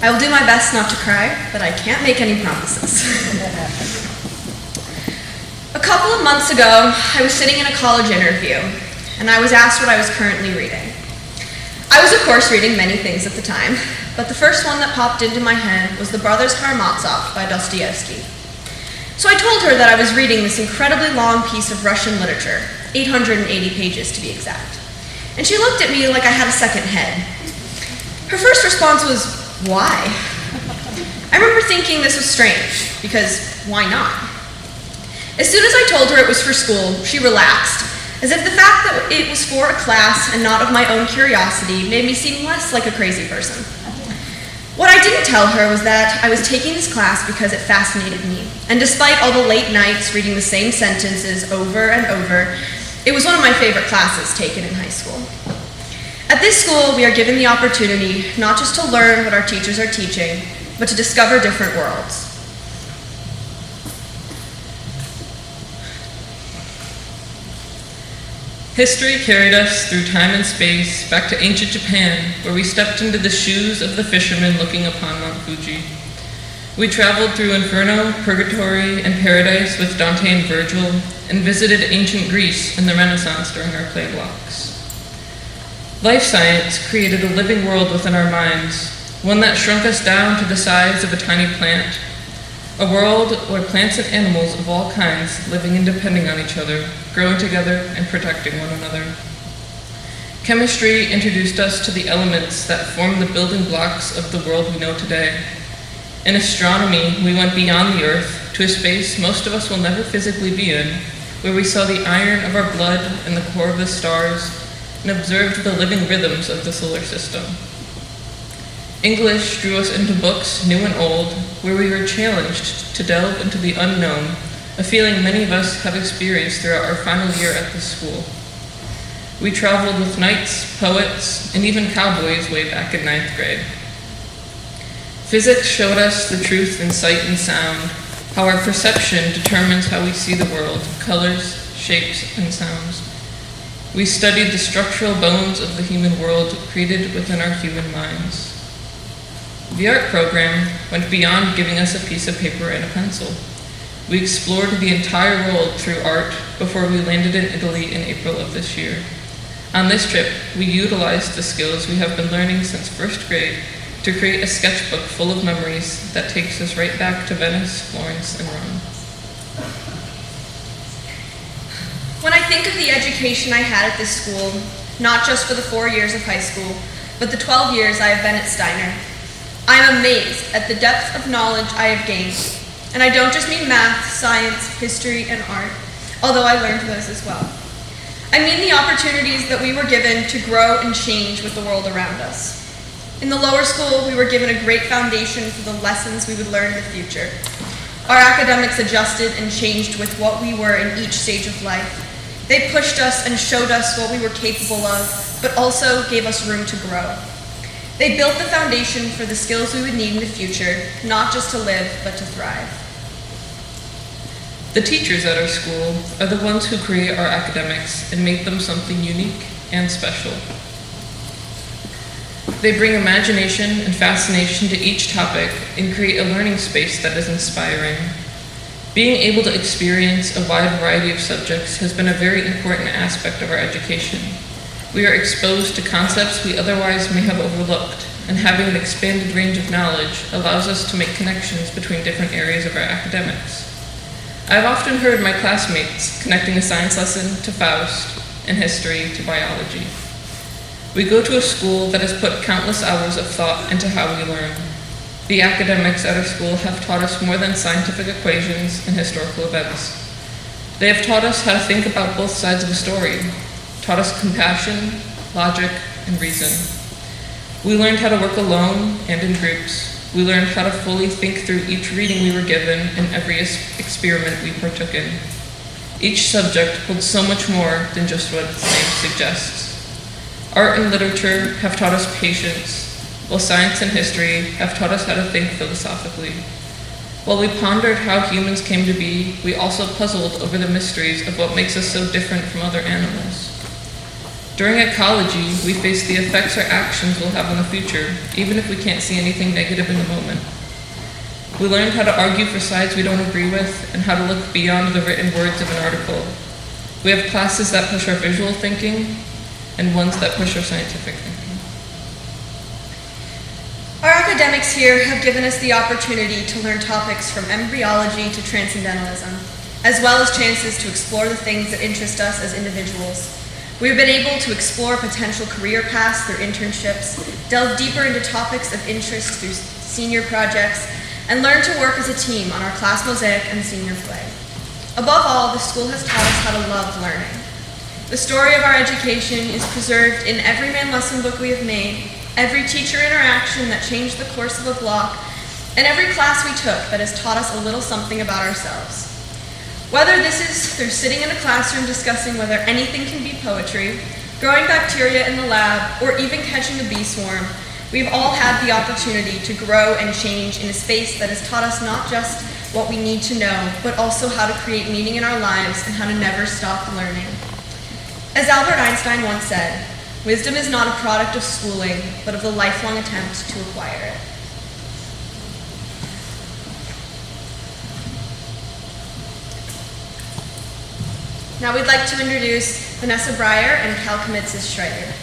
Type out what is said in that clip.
I will do my best not to cry, but I can't make any promises. A couple of months ago, I was sitting in a college interview, and I was asked what I was currently reading. I was, of course, reading many things at the time, but the first one that popped into my head was The Brothers Karamazov by Dostoevsky. So I told her that I was reading this incredibly long piece of Russian literature, 880 pages to be exact. And she looked at me like I had a second head. Her first response was, "Why?" I remember thinking this was strange, because why not? As soon as I told her it was for school, she relaxed, as if the fact that it was for a class and not of my own curiosity made me seem less like a crazy person. What I didn't tell her was that I was taking this class because it fascinated me, and despite all the late nights reading the same sentences over and over, it was one of my favorite classes taken in high school. At this school, we are given the opportunity not just to learn what our teachers are teaching, but to discover different worlds. History carried us through time and space back to ancient Japan, where we stepped into the shoes of the fishermen looking upon Mount Fuji. We traveled through Inferno, Purgatory, and Paradise with Dante and Virgil, and visited ancient Greece and the Renaissance during our play blocks. Life science created a living world within our minds, one that shrunk us down to the size of a tiny plant, a world where plants and animals of all kinds, living and depending on each other, growing together and protecting one another. Chemistry introduced us to the elements that form the building blocks of the world we know today. In astronomy, we went beyond the Earth to a space most of us will never physically be in, where we saw the iron of our blood in the core of the stars and observed the living rhythms of the solar system. English drew us into books, new and old, where we were challenged to delve into the unknown, a feeling many of us have experienced throughout our final year at this school. We traveled with knights, poets, and even cowboys way back in 9th grade. Physics showed us the truth in sight and sound, how our perception determines how we see the world, colors, shapes, and sounds. We studied the structural bones of the human world created within our human minds. The art program went beyond giving us a piece of paper and a pencil. We explored the entire world through art before we landed in Italy in April of this year. On this trip, we utilized the skills we have been learning since 1st grade to create a sketchbook full of memories that takes us right back to Venice, Florence, and Rome. When I think of the education I had at this school, not just for the 4 years of high school, but the 12 years I have been at Steiner, I am amazed at the depth of knowledge I have gained. And I don't just mean math, science, history, and art, although I learned those as well. I mean the opportunities that we were given to grow and change with the world around us. In the lower school, we were given a great foundation for the lessons we would learn in the future. Our academics adjusted and changed with what we were in each stage of life. They pushed us and showed us what we were capable of, but also gave us room to grow. They built the foundation for the skills we would need in the future, not just to live, but to thrive. The teachers at our school are the ones who create our academics and make them something unique and special. They bring imagination and fascination to each topic and create a learning space that is inspiring. Being able to experience a wide variety of subjects has been a very important aspect of our education. We are exposed to concepts we otherwise may have overlooked, and having an expanded range of knowledge allows us to make connections between different areas of our academics. I've often heard my classmates connecting a science lesson to Faust and history to biology. We go to a school that has put countless hours of thought into how we learn. The academics at our school have taught us more than scientific equations and historical events. They have taught us how to think about both sides of a story, taught us compassion, logic, and reason. We learned how to work alone and in groups. We learned how to fully think through each reading we were given and every experiment we partook in. Each subject holds so much more than just what its name suggests. Art and literature have taught us patience, while science and history have taught us how to think philosophically. While we pondered how humans came to be, we also puzzled over the mysteries of what makes us so different from other animals. During ecology, we face the effects our actions will have on the future, even if we can't see anything negative in the moment. We learned how to argue for sides we don't agree with and how to look beyond the written words of an article. We have classes that push our visual thinking and ones that push our scientific thinking. Our academics here have given us the opportunity to learn topics from embryology to transcendentalism, as well as chances to explore the things that interest us as individuals. We have been able to explore potential career paths through internships, delve deeper into topics of interest through senior projects, and learn to work as a team on our class mosaic and senior play. Above all, the school has taught us how to love learning. The story of our education is preserved in every man lesson book we have made, every teacher interaction that changed the course of a block, and every class we took that has taught us a little something about ourselves. Whether this is through sitting in a classroom discussing whether anything can be poetry, growing bacteria in the lab, or even catching a bee swarm, we've all had the opportunity to grow and change in a space that has taught us not just what we need to know, but also how to create meaning in our lives and how to never stop learning. As Albert Einstein once said, wisdom is not a product of schooling, but of the lifelong attempt to acquire it. Now we'd like to introduce Vanessa Breyer and Cal Kamitzis Schreiber.